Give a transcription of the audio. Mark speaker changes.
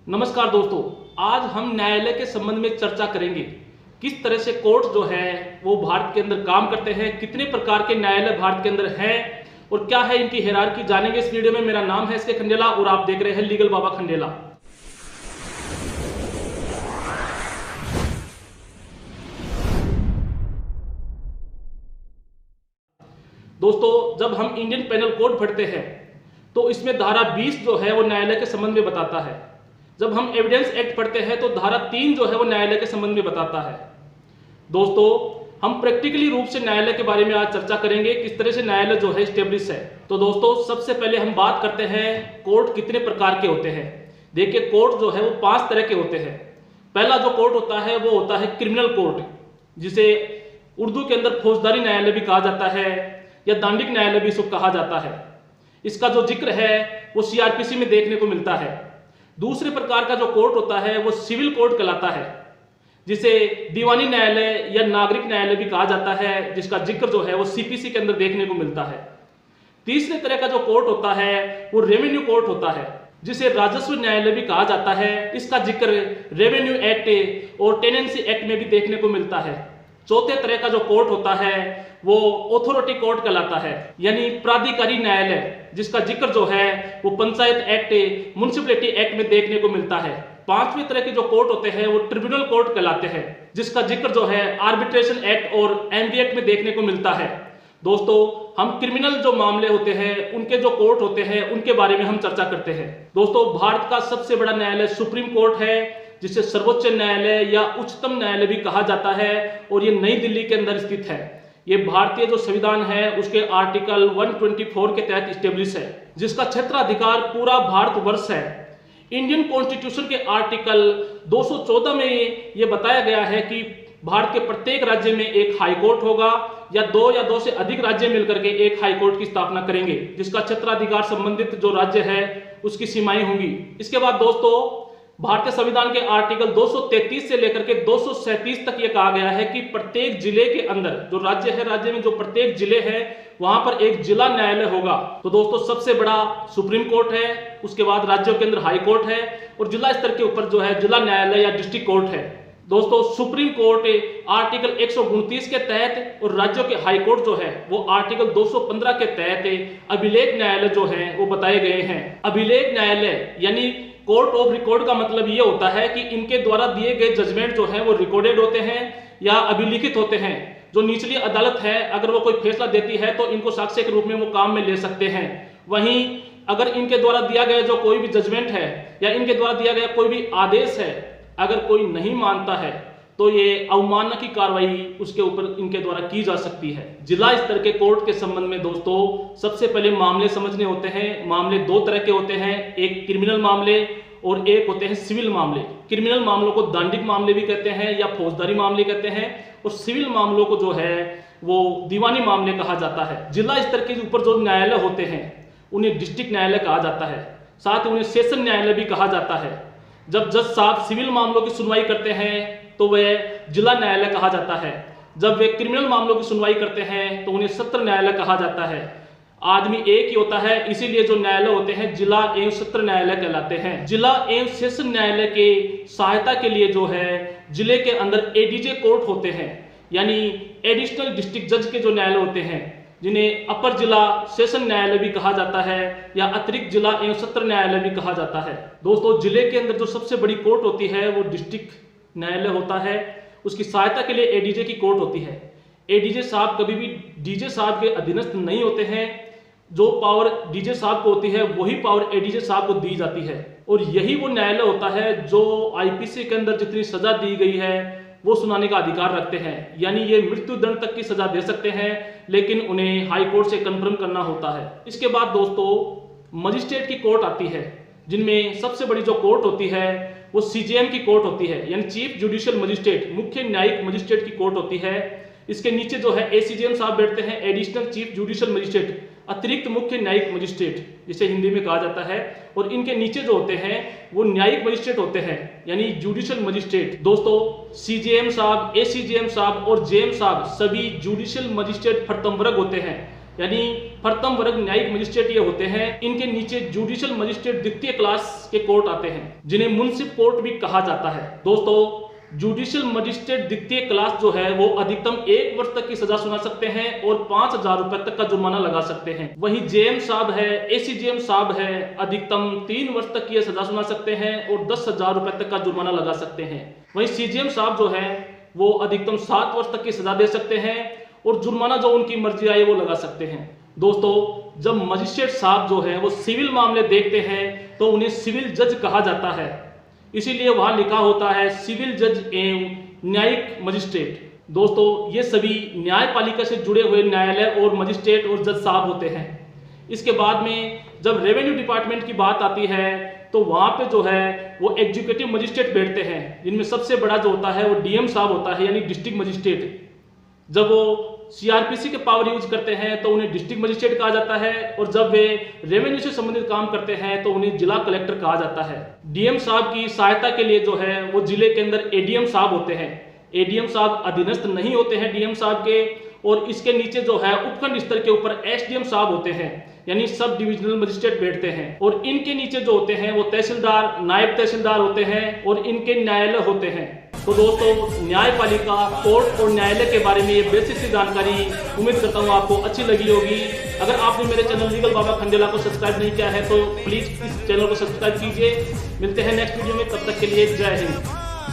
Speaker 1: नमस्कार दोस्तों, आज हम न्यायालय के संबंध में चर्चा करेंगे। किस तरह से कोर्ट जो है वो भारत के अंदर काम करते हैं, कितने प्रकार के न्यायालय भारत के अंदर हैं और क्या है इनकी हायरार्की जानेंगे इस वीडियो में। मेरा नाम है एस के खंडेला और आप देख रहे हैं लीगल बाबा खंडेला। दोस्तों, जब हम इंडियन पेनल कोड पढ़ते हैं तो इसमें धारा 20 जो है वो न्यायालय के संबंध में बताता है। जब हम एविडेंस एक्ट पढ़ते हैं तो धारा 3 जो है वो न्यायालय के संबंध में बताता है। दोस्तों, हम प्रैक्टिकली रूप से न्यायालय के बारे में आज चर्चा करेंगे, किस तरह से न्यायालय जो है स्टेब्लिश है। तो दोस्तों, सबसे पहले हम बात करते हैं कोर्ट कितने प्रकार के होते हैं। देखिए, कोर्ट जो है वो 5 तरह के होते हैं। पहला जो कोर्ट होता है वो होता है क्रिमिनल कोर्ट, जिसे उर्दू के अंदर फौजदारी न्यायालय भी कहा जाता है या दांडिक न्यायालय भी इसको कहा जाता है। इसका जो जिक्र है वो सीआरपीसी में देखने को मिलता है। दूसरे प्रकार का जो कोर्ट होता है वो सिविल कोर्ट कहलाता है, जिसे दीवानी न्यायालय या नागरिक न्यायालय भी कहा जाता है, जिसका जिक्र जो है वो सीपीसी के अंदर देखने को मिलता है। तीसरे तरह का जो कोर्ट होता है वो रेवेन्यू कोर्ट होता है, जिसे राजस्व न्यायालय भी कहा जाता है। इसका जिक्र रेवेन्यू एक्ट और टेनेंसी एक्ट में भी देखने को मिलता है। चौथे तरह का जो कोर्ट होता है वो ऑथोरिटी कोर्ट कहलाता है, यानी प्राधिकारी न्यायालय, जिसका जिक्र जो है वो पंचायत एक्ट, म्युनिसिपैलिटी एक्ट में देखने को मिलता है। पांचवें तरह के जो कोर्ट होते हैं वो ट्रिब्यूनल कोर्ट कहलाते हैं, जिसका जिक्र जो है आर्बिट्रेशन एक्ट और एमडी एक्ट में देखने को मिलता है। दोस्तों, हम क्रिमिनल जो मामले होते हैं उनके जो कोर्ट होते हैं उनके बारे में हम चर्चा करते हैं। दोस्तों, भारत का सबसे बड़ा न्यायालय सुप्रीम कोर्ट है, जिसे सर्वोच्च न्यायालय या उच्चतम न्यायालय भी कहा जाता है, और ये नई दिल्ली के अंदर स्थित है। ये भारतीय जो संविधान है उसके आर्टिकल 124 के तहत स्टेब्लिश है, जिसका क्षेत्राधिकार पूरा भारतवर्ष है। इंडियन कॉन्स्टिट्यूशन के आर्टिकल 214 में ये बताया गया है कि भारत के प्रत्येक राज्य में एक हाई कोर्ट होगा या दो से अधिक राज्य मिलकर के एक हाई कोर्ट की स्थापना करेंगे, जिसका क्षेत्राधिकार संबंधित जो राज्य है उसकी सीमाएं होंगी। इसके बाद दोस्तों, भारतीय संविधान के आर्टिकल 233 से लेकर के 237 तक ये कहा गया है कि प्रत्येक जिले के अंदर जो राज्य है, राज्य में जो प्रत्येक जिले है वहां पर एक जिला न्यायालय होगा। तो दोस्तों, सबसे बड़ा सुप्रीम कोर्ट है, उसके बाद राज्यों के अंदर हाई कोर्ट है और जिला स्तर के ऊपर जो है जिला न्यायालय या डिस्ट्रिक्ट कोर्ट है। दोस्तों, सुप्रीम कोर्ट आर्टिकल 129 के तहत और राज्यों के हाई कोर्ट जो है वो आर्टिकल 215 के तहत अभिलेख न्यायालय जो है वो बताए गए हैं। अभिलेख न्यायालय यानी कोर्ट ऑफ रिकॉर्ड का मतलब ये होता है कि इनके द्वारा दिए गए जजमेंट जो है वो रिकॉर्डेड होते हैं या अभिलिखित होते हैं। जो निचली अदालत है अगर वो कोई फैसला देती है तो इनको साक्ष्य के रूप में वो काम में ले सकते हैं। वहीं अगर इनके द्वारा दिया गया जो कोई भी जजमेंट है या इनके द्वारा दिया गया कोई भी आदेश है, अगर कोई नहीं मानता है तो ये अवमानना की कार्रवाई उसके ऊपर इनके द्वारा की जा सकती है। जिला स्तर के कोर्ट के संबंध में दोस्तों, सबसे पहले मामले समझने होते हैं। मामले 2 तरह के होते हैं, एक क्रिमिनल मामले और एक होते हैं सिविल मामले। क्रिमिनल मामलों को दांडिक मामले भी कहते हैं या फौजदारी मामले कहते हैं, और सिविल मामलों को जो है वो दीवानी मामले कहा जाता है। जिला स्तर के ऊपर जो न्यायालय होते हैं उन्हें डिस्ट्रिक्ट न्यायालय कहा जाता है, साथ ही उन्हें सेशन न्यायालय भी कहा जाता है। जब जज साहब सिविल मामलों की सुनवाई करते हैं तो वह जिला न्यायालय कहा जाता है। जब वे क्रिमिनल मामलों की सुनवाई करते हैं तो उन्हें सत्र न्यायालय कहा जाता है। आदमी एक ही होता है, इसीलिए जो न्यायालय होते हैं जिला एवं सत्र न्यायालय कहलाते हैं। जिला एवं सेशन न्यायालय के सहायता के लिए जो है जिले के अंदर एडीजे कोर्ट होते हैं, यानी एडिशनल डिस्ट्रिक्ट जज के जो न्यायालय होते हैं, जिन्हें अपर जिला सेशन न्यायालय भी कहा जाता है या अतिरिक्त जिला एवं सत्र न्यायालय भी कहा जाता है। दोस्तों, जिले के अंदर जो सबसे बड़ी कोर्ट होती है वो डिस्ट्रिक्ट न्यायालय होता है। उसकी सहायता के लिए एडीजे की कोर्ट होती है। एडीजे साहब कभी भी डीजे साहब के अधीनस्थ नहीं होते हैं। जो पावर डीजे साहब को होती है वही पावर एडीजे साहब को दी जाती है, और यही वो न्यायालय होता है जो आईपीसी के अंदर जितनी सजा दी गई है वो सुनाने का अधिकार रखते हैं। यानी ये मृत्यु दंड तक की सजा दे सकते हैं, लेकिन उन्हें हाई कोर्ट से कंफर्म करना होता है। इसके बाद दोस्तों, मजिस्ट्रेट की कोर्ट आती है, जिनमें सबसे बड़ी जो कोर्ट होती है वो सीजेएम की कोर्ट होती है, यानी चीफ जुडिशियल मजिस्ट्रेट, मुख्य न्यायिक मजिस्ट्रेट की कोर्ट होती है। इसके नीचे जो है एसीजेएम साहब बैठते हैं, एडिशनल चीफ जुडिशियल मजिस्ट्रेट, अतिरिक्त मुख्य न्यायिक मजिस्ट्रेट जिसे हिंदी में कहा जाता है, और इनके नीचे जो होते हैं वो न्यायिक मजिस्ट्रेट होते हैं, यानी जुडिशियल मजिस्ट्रेट। दोस्तों, सीजेएम साहब, एसीजेएम साहब और जेएम साहब सभी जुडिशियल मजिस्ट्रेट प्रथम वर्ग होते हैं। यानी प्रथम वर्ग न्यायिक मजिस्ट्रेट ये होते हैं। इनके नीचे जुडिशियल मजिस्ट्रेट द्वितीय क्लास के कोर्ट आते हैं, जिन्हें मुंसिफ कोर्ट भी कहा जाता है। दोस्तों, जुडिशियल मजिस्ट्रेट द्वितीय क्लास जो है वो अधिकतम 1 वर्ष तक की सजा सुना सकते हैं और 5,000 रुपए तक का जुर्माना लगा सकते हैं। वहीं जेएम साहब है, एसीजेएम साहब है, अधिकतम 3 वर्ष तक की सजा सुना सकते हैं और 10,000 रुपए तक का जुर्माना लगा सकते हैं। वहीं सीजेएम साहब जो है वो अधिकतम 7 वर्ष तक की सजा दे सकते हैं और जुर्माना जो उनकी मर्जी आए वो लगा सकते हैं। दोस्तों, जब मजिस्ट्रेट साहब जो है वो सिविल मामले देखते हैं तो उन्हें सिविल जज कहा जाता है, इसीलिए वहां लिखा होता है सिविल जज एवं न्यायिक मजिस्ट्रेट। दोस्तों, ये सभी न्यायपालिका से जुड़े हुए न्यायालय और मजिस्ट्रेट और जज साहब होते हैं। इसके बाद में जब रेवेन्यू डिपार्टमेंट की बात आती है तो वहां पे जो है वो एग्जीक्यूटिव मजिस्ट्रेट बैठते हैं, जिनमें सबसे बड़ा जो होता है वो डीएम साहब होता है, यानी डिस्ट्रिक्ट मजिस्ट्रेट। जब वो सीआरपीसी के पावर यूज करते हैं तो उन्हें डिस्ट्रिक्ट मजिस्ट्रेट कहा जाता है और जब वे रेवेन्यू से संबंधित काम करते हैं तो उन्हें जिला कलेक्टर कहा जाता है। डीएम साहब की सहायता के लिए जो है वो जिले के अंदर एडीएम साहब होते हैं। एडीएम साहब अधीनस्थ नहीं होते हैं डीएम साहब के, और इसके नीचे जो है उपखंड स्तर के ऊपर एसडीएम साहब होते हैं, यानी सब डिविजनल मजिस्ट्रेट बैठते हैं। और इनके नीचे जो होते हैं वो तहसीलदार, नायब तहसीलदार होते हैं और इनके न्यायालय होते हैं। तो दोस्तों, न्यायपालिका, कोर्ट और न्यायालय के बारे में ये बेसिक सी जानकारी उम्मीद करता हूँ आपको अच्छी लगी होगी। अगर आपने मेरे चैनल लीगल बाबा खंडेला को सब्सक्राइब नहीं किया है तो प्लीज इस चैनल को सब्सक्राइब कीजिए। मिलते हैं नेक्स्ट वीडियो में, तब तक के लिए जय हिंद।